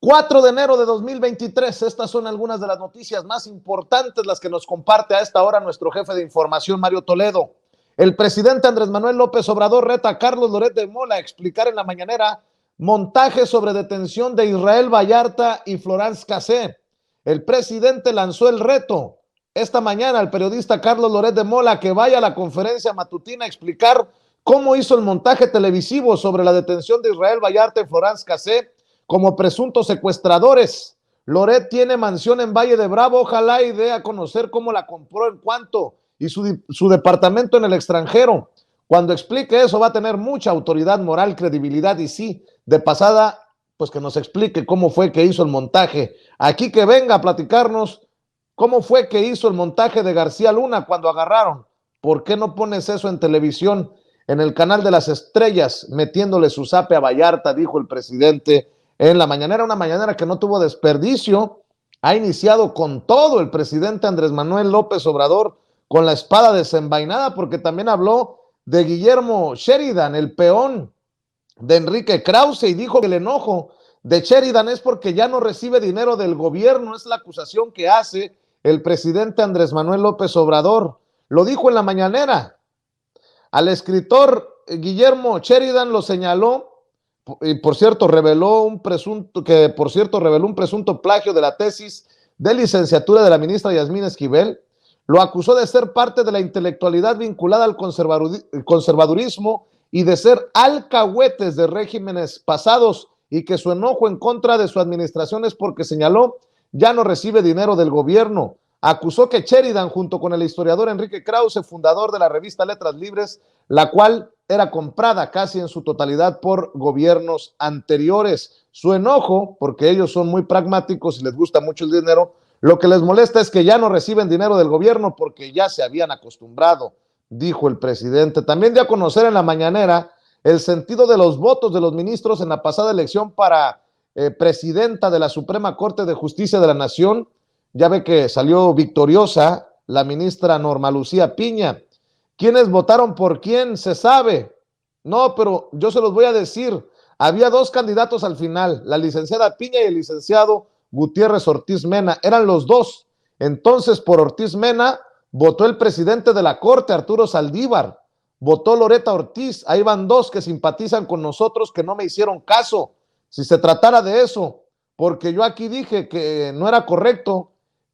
4 de enero de 2023, estas son algunas de las noticias más importantes, las que nos comparte a esta hora nuestro jefe de información, Mario Toledo. El presidente Andrés Manuel López Obrador reta a Carlos Loret de Mola a explicar en la mañanera montaje sobre detención de Israel Vallarta y Florence Cassé. El presidente lanzó el reto esta mañana al periodista Carlos Loret de Mola que vaya a la conferencia matutina a explicar cómo hizo el montaje televisivo sobre la detención de Israel Vallarta y Florence Cassé como presuntos secuestradores. Loret tiene mansión en Valle de Bravo, ojalá y dé a conocer cómo la compró, en cuánto, y su departamento en el extranjero. Cuando explique eso va a tener mucha autoridad moral, credibilidad, y sí, de pasada, pues que nos explique cómo fue que hizo el montaje. Aquí que venga a platicarnos cómo fue que hizo el montaje de García Luna cuando agarraron. ¿Por qué no pones eso en televisión, en el canal de las estrellas, metiéndole su zape a Vallarta? Dijo el presidente en la mañanera, una mañanera que no tuvo desperdicio. Ha iniciado con todo el presidente Andrés Manuel López Obrador, con la espada desenvainada, porque también habló de Guillermo Sheridan, el peón de Enrique Krause, y dijo que el enojo de Sheridan es porque ya no recibe dinero del gobierno. Es la acusación que hace el presidente Andrés Manuel López Obrador. Lo dijo en la mañanera. Al escritor Guillermo Sheridan lo señaló, y por cierto reveló un presunto plagio de la tesis de licenciatura de la ministra Yasmín Esquivel. Lo acusó de ser parte de la intelectualidad vinculada al conservadurismo y de ser alcahuetes de regímenes pasados, y que su enojo en contra de su administración es porque, señaló, ya no recibe dinero del gobierno. Acusó que Sheridan, junto con el historiador Enrique Krause, fundador de la revista Letras Libres, la cual era comprada casi en su totalidad por gobiernos anteriores. Su enojo, porque ellos son muy pragmáticos y les gusta mucho el dinero, lo que les molesta es que ya no reciben dinero del gobierno porque ya se habían acostumbrado, dijo el presidente. También dio a conocer en la mañanera el sentido de los votos de los ministros en la pasada elección para presidenta de la Suprema Corte de Justicia de la Nación. Ya ve que salió victoriosa la ministra Norma Lucía Piña. ¿Quiénes votaron por quién? Se sabe. No, pero yo se los voy a decir. Había dos candidatos al final, la licenciada Piña y el licenciado Gutiérrez Ortiz Mena. Eran los dos. Entonces, por Ortiz Mena votó el presidente de la Corte, Arturo Saldívar. Votó Loreta Ortiz. Ahí van dos que simpatizan con nosotros, que no me hicieron caso. Si se tratara de eso, porque yo aquí dije que no era correcto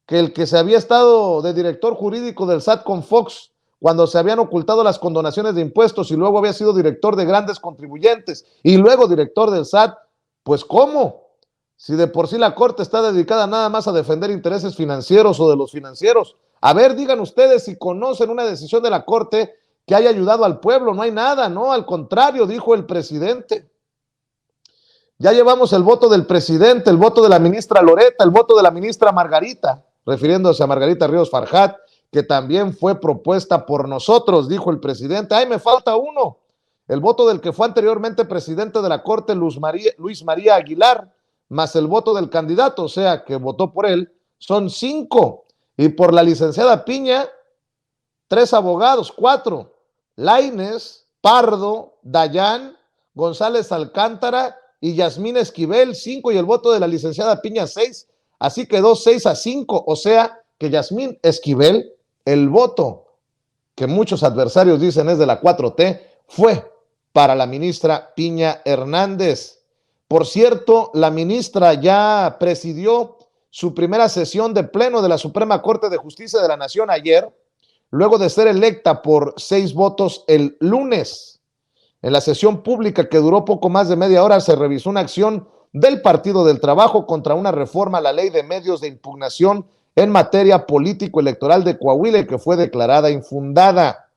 que el que se había estado de director jurídico del SAT con Fox, cuando se habían ocultado las condonaciones de impuestos, y luego había sido director de grandes contribuyentes y luego director del SAT, pues ¿cómo? Si de por sí la Corte está dedicada nada más a defender intereses financieros o de los financieros. A ver, digan ustedes si conocen una decisión de la Corte que haya ayudado al pueblo. No hay nada, no, al contrario, dijo el presidente. Ya llevamos el voto del presidente, el voto de la ministra Loreta, el voto de la ministra Margarita, refiriéndose a Margarita Ríos Farjat, que también fue propuesta por nosotros, dijo el presidente. ¡Ay, me falta uno! El voto del que fue anteriormente presidente de la Corte, Luis María Aguilar, más el voto del candidato, o sea, que votó por él, son 5. Y por la licenciada Piña, 3 abogados, 4. Lainez, Pardo, Dayán, González Alcántara y Yasmín Esquivel, 5. Y el voto de la licenciada Piña, 6. Así quedó 6-5, o sea, que Yasmín Esquivel, el voto que muchos adversarios dicen es de la 4T, fue para la ministra Piña Hernández. Por cierto, la ministra ya presidió su primera sesión de pleno de la Suprema Corte de Justicia de la Nación ayer, luego de ser electa por 6 votos el lunes. En la sesión pública, que duró poco más de media hora, se revisó una acción del Partido del Trabajo contra una reforma a la Ley de Medios de Impugnación en materia político-electoral de Coahuila, que fue declarada infundada.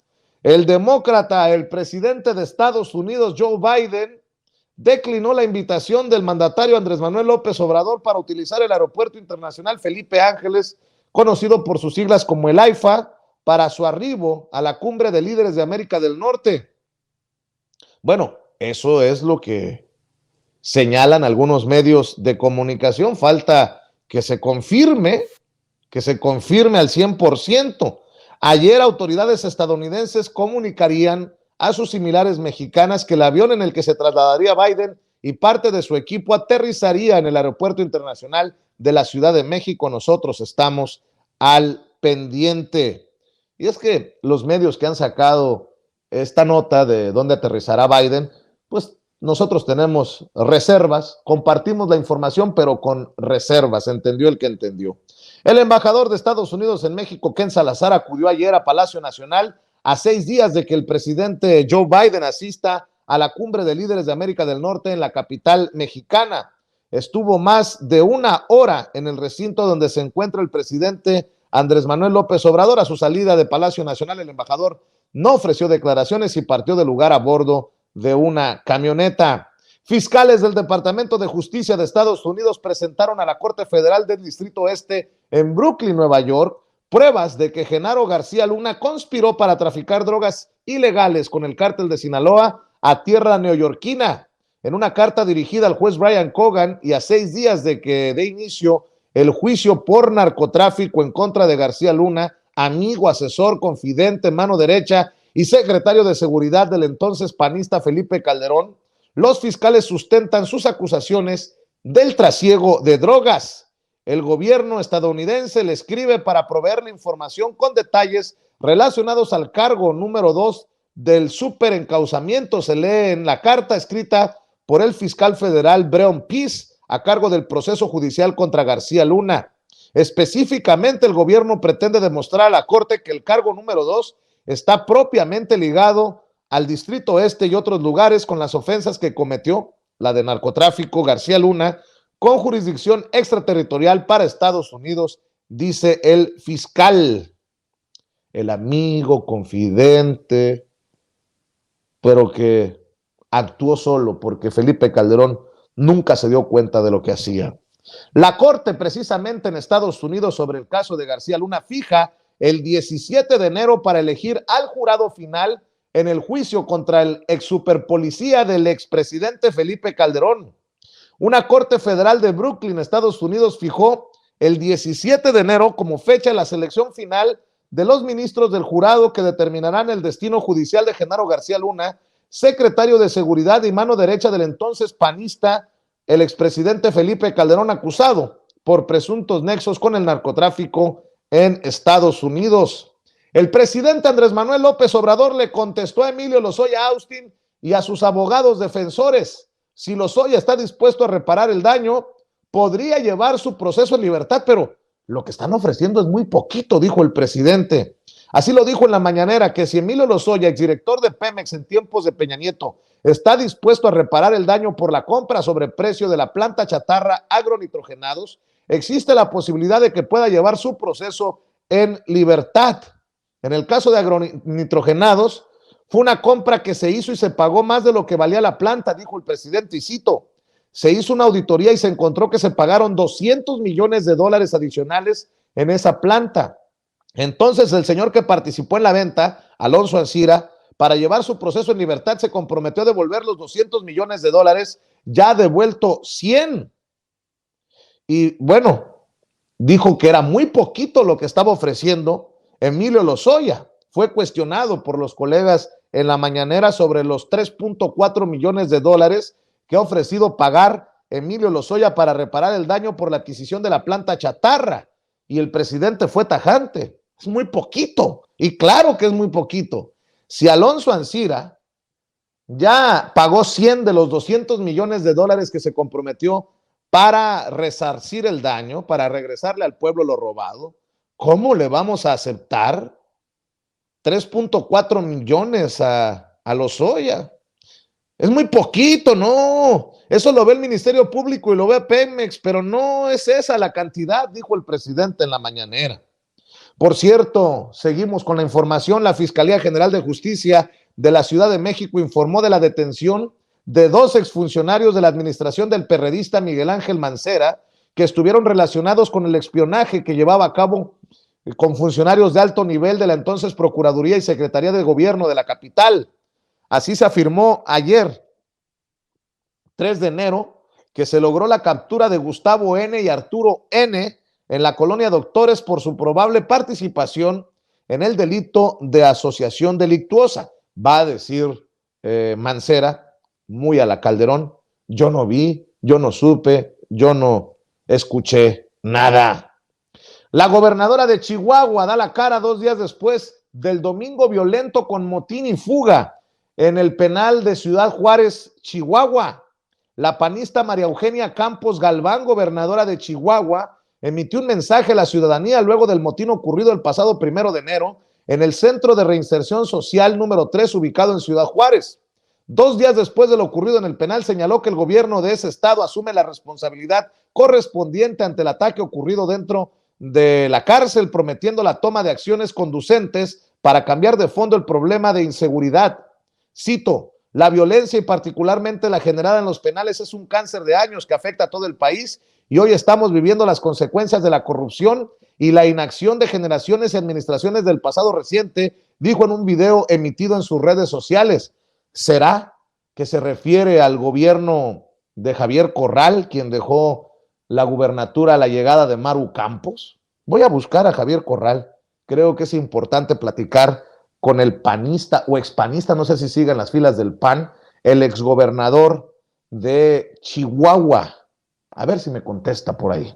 El demócrata, el presidente de Estados Unidos, Joe Biden, declinó la invitación del mandatario Andrés Manuel López Obrador para utilizar el Aeropuerto Internacional Felipe Ángeles, conocido por sus siglas como el AIFA, para su arribo a la cumbre de líderes de América del Norte. Bueno, eso es lo que señalan algunos medios de comunicación. Falta que se confirme al 100%. Ayer autoridades estadounidenses comunicarían a sus similares mexicanas que el avión en el que se trasladaría Biden y parte de su equipo aterrizaría en el Aeropuerto Internacional de la Ciudad de México. Nosotros estamos al pendiente. Y es que los medios que han sacado esta nota de dónde aterrizará Biden, pues nosotros tenemos reservas, compartimos la información, pero con reservas, entendió el que entendió. El embajador de Estados Unidos en México, Ken Salazar, acudió ayer a Palacio Nacional a 6 días de que el presidente Joe Biden asista a la cumbre de líderes de América del Norte en la capital mexicana. Estuvo más de 1 hora en el recinto donde se encuentra el presidente Andrés Manuel López Obrador. A su salida de Palacio Nacional, el embajador no ofreció declaraciones y partió del lugar a bordo de una camioneta. Fiscales del Departamento de Justicia de Estados Unidos presentaron a la Corte Federal del Distrito Este en Brooklyn, Nueva York, pruebas de que Genaro García Luna conspiró para traficar drogas ilegales con el cártel de Sinaloa a tierra neoyorquina. En una carta dirigida al juez Brian Cogan y a 6 días de que dé inicio el juicio por narcotráfico en contra de García Luna, amigo, asesor, confidente, mano derecha y secretario de seguridad del entonces panista Felipe Calderón, los fiscales sustentan sus acusaciones del trasiego de drogas. El gobierno estadounidense le escribe para proveerle información con detalles relacionados al cargo número 2 del superencauzamiento. Se lee en la carta escrita por el fiscal federal Breon Peace a cargo del proceso judicial contra García Luna. Específicamente, el gobierno pretende demostrar a la Corte que el cargo número 2 está propiamente ligado al Distrito Este y otros lugares con las ofensas que cometió, la de narcotráfico, García Luna, con jurisdicción extraterritorial para Estados Unidos, dice el fiscal. El amigo, confidente, pero que actuó solo porque Felipe Calderón nunca se dio cuenta de lo que hacía. La Corte, precisamente en Estados Unidos, sobre el caso de García Luna, fija el 17 de enero para elegir al jurado final en el juicio contra el ex superpolicía del expresidente Felipe Calderón. Una corte federal de Brooklyn, Estados Unidos, fijó el 17 de enero como fecha de la selección final de los ministros del jurado que determinarán el destino judicial de Genaro García Luna, secretario de Seguridad y mano derecha del entonces panista, el expresidente Felipe Calderón, acusado por presuntos nexos con el narcotráfico en Estados Unidos. El presidente Andrés Manuel López Obrador le contestó a Emilio Lozoya Austin y a sus abogados defensores. Si Lozoya está dispuesto a reparar el daño, podría llevar su proceso en libertad, pero lo que están ofreciendo es muy poquito, dijo el presidente. Así lo dijo en la mañanera, que si Emilio Lozoya, exdirector de Pemex en tiempos de Peña Nieto, está dispuesto a reparar el daño por la compra sobre precio de la planta chatarra agronitrogenados, existe la posibilidad de que pueda llevar su proceso en libertad. En el caso de agronitrogenados, fue una compra que se hizo y se pagó más de lo que valía la planta, dijo el presidente, y cito, se hizo una auditoría y se encontró que se pagaron $200 millones adicionales en esa planta. Entonces el señor que participó en la venta, Alonso Ancira, para llevar su proceso en libertad se comprometió a devolver los $200 millones, ya ha devuelto 100. Y bueno, dijo que era muy poquito lo que estaba ofreciendo Emilio Lozoya. Fue cuestionado por los colegas en la mañanera sobre los $3.4 millones que ha ofrecido pagar Emilio Lozoya para reparar el daño por la adquisición de la planta chatarra. Y el presidente fue tajante. Es muy poquito. Y claro que es muy poquito. Si Alonso Ancira ya pagó 100 de los $200 millones que se comprometió para resarcir el daño, para regresarle al pueblo lo robado, ¿cómo le vamos a aceptar 3.4 millones a Lozoya? Es muy poquito, no. Eso lo ve el Ministerio Público y lo ve Pemex, pero no es esa la cantidad, dijo el presidente en la mañanera. Por cierto, seguimos con la información. La Fiscalía General de Justicia de la Ciudad de México informó de la detención de 2 exfuncionarios de la administración del perredista Miguel Ángel Mancera, que estuvieron relacionados con el espionaje que llevaba a cabo con funcionarios de alto nivel de la entonces Procuraduría y Secretaría de Gobierno de la capital. Así se afirmó ayer, 3 de enero, que se logró la captura de Gustavo N. y Arturo N. en la colonia Doctores por su probable participación en el delito de asociación delictuosa. Va a decir Mancera, muy a la Calderón, yo no vi, yo no supe, yo no escuché nada. La gobernadora de Chihuahua da la cara 2 días después del domingo violento con motín y fuga en el penal de Ciudad Juárez, Chihuahua. La panista María Eugenia Campos Galván, gobernadora de Chihuahua, emitió un mensaje a la ciudadanía luego del motín ocurrido el pasado 1 de enero en el Centro de Reinserción Social número 3, ubicado en Ciudad Juárez. 2 días después de lo ocurrido en el penal, señaló que el gobierno de ese estado asume la responsabilidad correspondiente ante el ataque ocurrido dentro de la cárcel, prometiendo la toma de acciones conducentes para cambiar de fondo el problema de inseguridad. Cito: la violencia y particularmente la generada en los penales es un cáncer de años que afecta a todo el país y hoy estamos viviendo las consecuencias de la corrupción y la inacción de generaciones y administraciones del pasado reciente, dijo en un video emitido en sus redes sociales. ¿Será que se refiere al gobierno de Javier Corral, quien dejó la gubernatura a la llegada de Maru Campos? Voy a buscar a Javier Corral. Creo que es importante platicar con el panista o expanista, no sé si sigue en las filas del PAN, el exgobernador de Chihuahua. A ver si me contesta por ahí.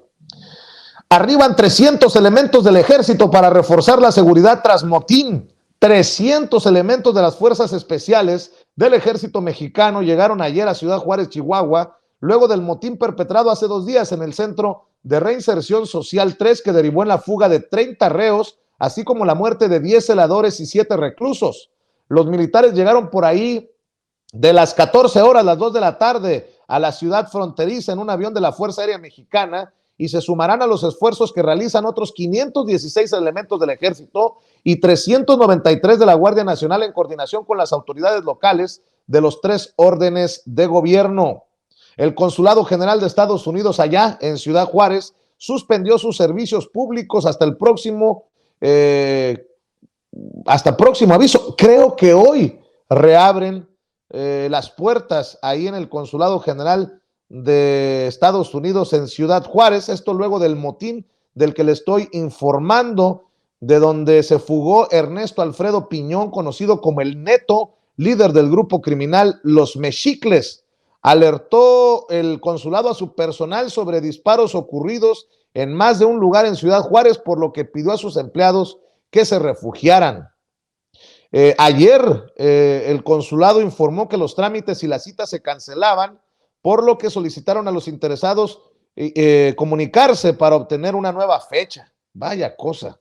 Arriban 300 elementos del ejército para reforzar la seguridad tras motín. 300 elementos de las fuerzas especiales del ejército mexicano llegaron ayer a Ciudad Juárez, Chihuahua, luego del motín perpetrado hace 2 días en el Centro de Reinserción Social 3, que derivó en la fuga de 30 reos, así como la muerte de 10 celadores y 7 reclusos. Los militares llegaron por ahí de las 14 horas, las 2 de la tarde, a la ciudad fronteriza en un avión de la Fuerza Aérea Mexicana y se sumarán a los esfuerzos que realizan otros 516 elementos del Ejército y 393 de la Guardia Nacional en coordinación con las autoridades locales de los 3 órdenes de gobierno. El Consulado General de Estados Unidos allá en Ciudad Juárez suspendió sus servicios públicos hasta el próximo aviso. Creo que hoy reabren las puertas ahí en el Consulado General de Estados Unidos en Ciudad Juárez, esto luego del motín del que le estoy informando, de donde se fugó Ernesto Alfredo Piñón, conocido como el Neto, líder del grupo criminal Los Mexicles. Alertó el consulado a su personal sobre disparos ocurridos en más de un lugar en Ciudad Juárez, por lo que pidió a sus empleados que se refugiaran. Ayer el consulado informó que los trámites y las citas se cancelaban, por lo que solicitaron a los interesados comunicarse para obtener una nueva fecha. Vaya cosa.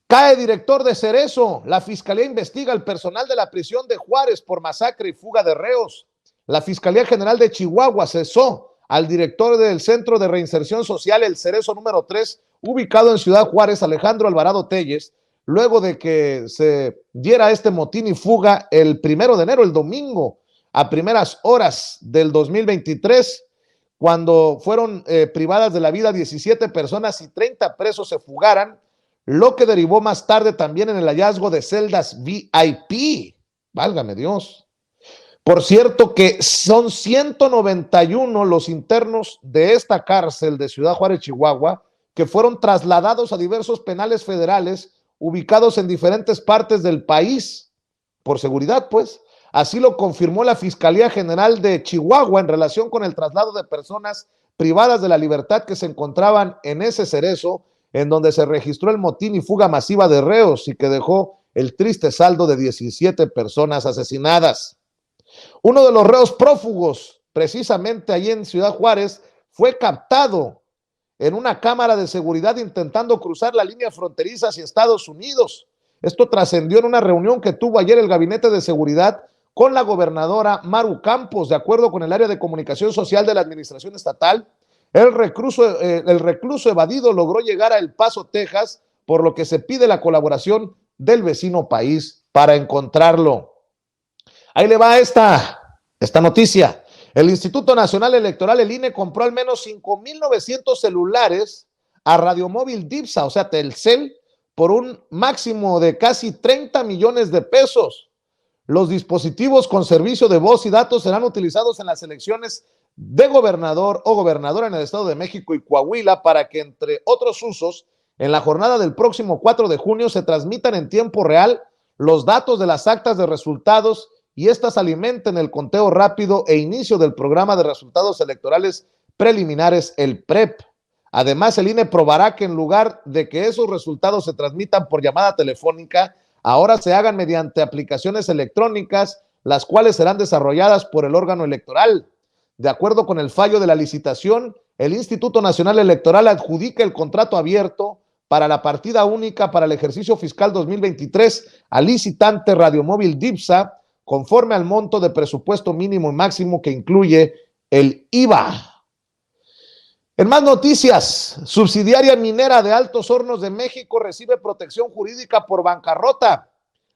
Cae director de Cerezo. La Fiscalía investiga al personal de la prisión de Juárez por masacre y fuga de reos. La Fiscalía General de Chihuahua cesó al director del Centro de Reinserción Social, el Cerezo número 3, ubicado en Ciudad Juárez, Alejandro Alvarado Telles, luego de que se diera este motín y fuga el 1 de enero, el domingo, a primeras horas del 2023, cuando fueron privadas de la vida 17 personas y 30 presos se fugaran, lo que derivó más tarde también en el hallazgo de celdas VIP. Válgame Dios. Por cierto que son 191 los internos de esta cárcel de Ciudad Juárez, Chihuahua, que fueron trasladados a diversos penales federales ubicados en diferentes partes del país, por seguridad, pues. Así lo confirmó la Fiscalía General de Chihuahua en relación con el traslado de personas privadas de la libertad que se encontraban en ese Cerezo, en donde se registró el motín y fuga masiva de reos y que dejó el triste saldo de 17 personas asesinadas. Uno de los reos prófugos, precisamente allí en Ciudad Juárez, fue captado en una cámara de seguridad intentando cruzar la línea fronteriza hacia Estados Unidos. Esto trascendió en una reunión que tuvo ayer el Gabinete de Seguridad con la gobernadora Maru Campos. De acuerdo con el área de comunicación social de la administración estatal, el recluso evadido logró llegar a El Paso, Texas, por lo que se pide la colaboración del vecino país para encontrarlo. Ahí le va esta noticia. El Instituto Nacional Electoral, el INE, compró al menos 5,900 celulares a Radiomóvil Dipsa, o sea, Telcel, por un máximo de casi 30 millones de pesos. Los dispositivos con servicio de voz y datos serán utilizados en las elecciones de gobernador o gobernadora en el Estado de México y Coahuila para que, entre otros usos, en la jornada del próximo 4 de junio se transmitan en tiempo real los datos de las actas de resultados y éstas alimenten el conteo rápido e inicio del programa de resultados electorales preliminares, el PREP. Además, el INE probará que en lugar de que esos resultados se transmitan por llamada telefónica, ahora se hagan mediante aplicaciones electrónicas, las cuales serán desarrolladas por el órgano electoral. De acuerdo con el fallo de la licitación, el Instituto Nacional Electoral adjudica el contrato abierto para la partida única para el ejercicio fiscal 2023 al licitante Radiomóvil DIPSA, conforme al monto de presupuesto mínimo y máximo que incluye el IVA. En más noticias, subsidiaria minera de Altos Hornos de México recibe protección jurídica por bancarrota.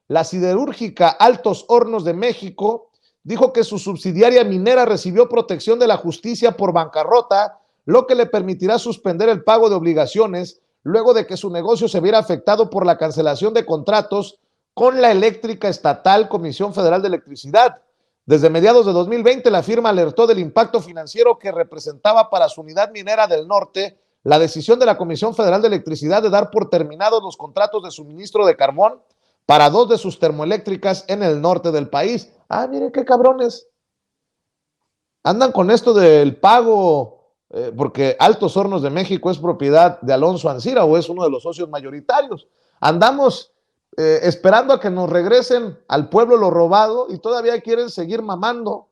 La siderúrgica Altos Hornos de México dijo que su subsidiaria minera recibió protección de la justicia por bancarrota, lo que le permitirá suspender el pago de obligaciones luego de que su negocio se viera afectado por la cancelación de contratos con la eléctrica estatal Comisión Federal de Electricidad. Desde mediados de 2020, la firma alertó del impacto financiero que representaba para su unidad minera del norte la decisión de la Comisión Federal de Electricidad de dar por terminados los contratos de suministro de carbón para 2 de sus termoeléctricas en el norte del país. Ah, miren qué cabrones. Andan con esto del pago, porque Altos Hornos de México es propiedad de Alonso Ancira o es uno de los socios mayoritarios. Andamos esperando a que nos regresen al pueblo lo robado y todavía quieren seguir mamando,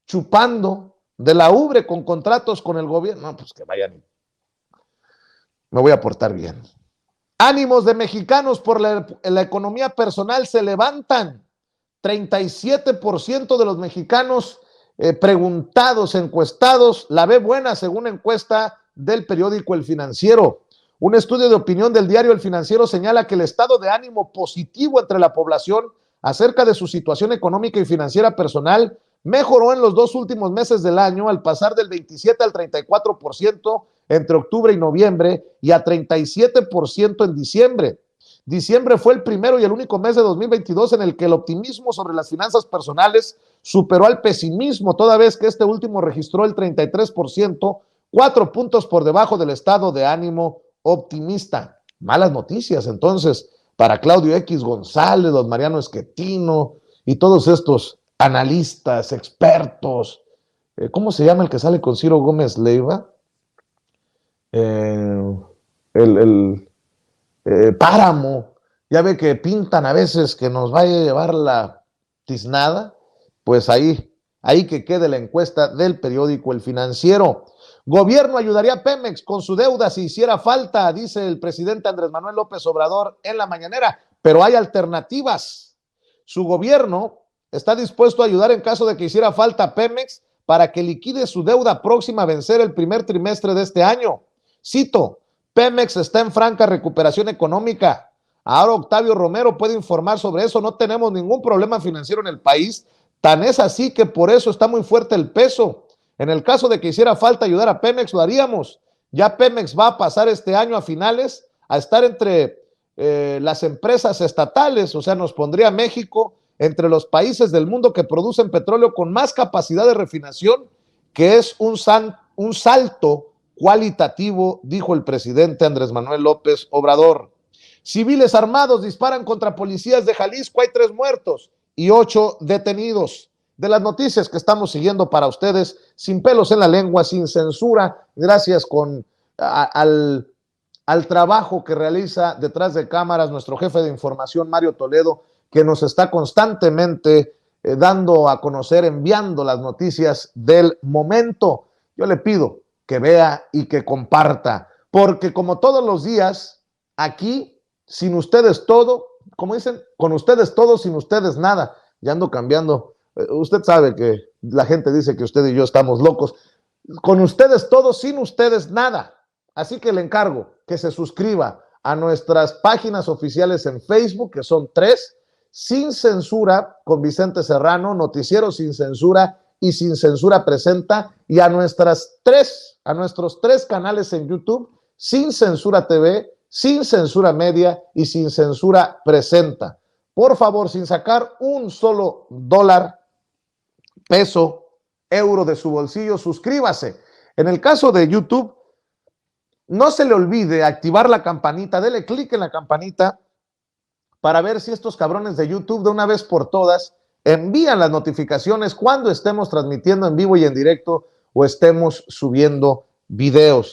chupando de la ubre con contratos con el gobierno. No, pues que vayan. Me voy a portar bien. Ánimos de mexicanos por la economía personal se levantan. 37% de los mexicanos preguntados, encuestados, la ve buena según encuesta del periódico El Financiero. Un estudio de opinión del diario El Financiero señala que el estado de ánimo positivo entre la población acerca de su situación económica y financiera personal mejoró en los 2 últimos meses del año al pasar del 27 al 34% entre octubre y noviembre y a 37% en diciembre. Diciembre fue el primero y el único mes de 2022 en el que el optimismo sobre las finanzas personales superó al pesimismo, toda vez que este último registró el 33%, 4 puntos por debajo del estado de ánimo optimista. Malas noticias, entonces, para Claudio X González, don Mariano Esquetino y todos estos analistas, expertos. ¿Cómo se llama el que sale con Ciro Gómez Leiva? Páramo. Ya ve que pintan a veces que nos vaya a llevar la tiznada. Pues ahí que quede la encuesta del periódico El Financiero. Gobierno ayudaría a Pemex con su deuda si hiciera falta, dice el presidente Andrés Manuel López Obrador en la mañanera, pero hay alternativas. Su gobierno está dispuesto a ayudar en caso de que hiciera falta a Pemex para que liquide su deuda próxima a vencer el primer trimestre de este año. Cito, Pemex está en franca recuperación económica. Ahora Octavio Romero puede informar sobre eso. No tenemos ningún problema financiero en el país. Tan es así que por eso está muy fuerte el peso. En el caso de que hiciera falta ayudar a Pemex, lo haríamos. Ya Pemex va a pasar este año a finales a estar entre las empresas estatales, o sea, nos pondría México entre los países del mundo que producen petróleo con más capacidad de refinación, que es un salto cualitativo, dijo el presidente Andrés Manuel López Obrador. Civiles armados disparan contra policías de Jalisco, hay 3 muertos y 8 detenidos. De las noticias que estamos siguiendo para ustedes, sin pelos en la lengua, sin censura, gracias al trabajo que realiza detrás de cámaras nuestro jefe de información, Mario Toledo, que nos está constantemente dando a conocer, enviando las noticias del momento. Yo le pido que vea y que comparta, porque como todos los días, aquí, sin ustedes todo, como dicen, con ustedes todo, sin ustedes nada. Ya ando cambiando. Usted sabe que la gente dice que usted y yo estamos locos. Con ustedes todo, sin ustedes nada. Así que le encargo que se suscriba a nuestras páginas oficiales en Facebook, que son 3, Sin Censura con Vicente Serrano, Noticiero Sin Censura y Sin Censura Presenta, y a nuestros 3 canales en YouTube, Sin Censura TV, Sin Censura Media y Sin Censura Presenta. Por favor, sin sacar un solo dólar, peso, euro de su bolsillo, suscríbase. En el caso de YouTube, no se le olvide activar la campanita, dele clic en la campanita para ver si estos cabrones de YouTube de una vez por todas envían las notificaciones cuando estemos transmitiendo en vivo y en directo o estemos subiendo videos.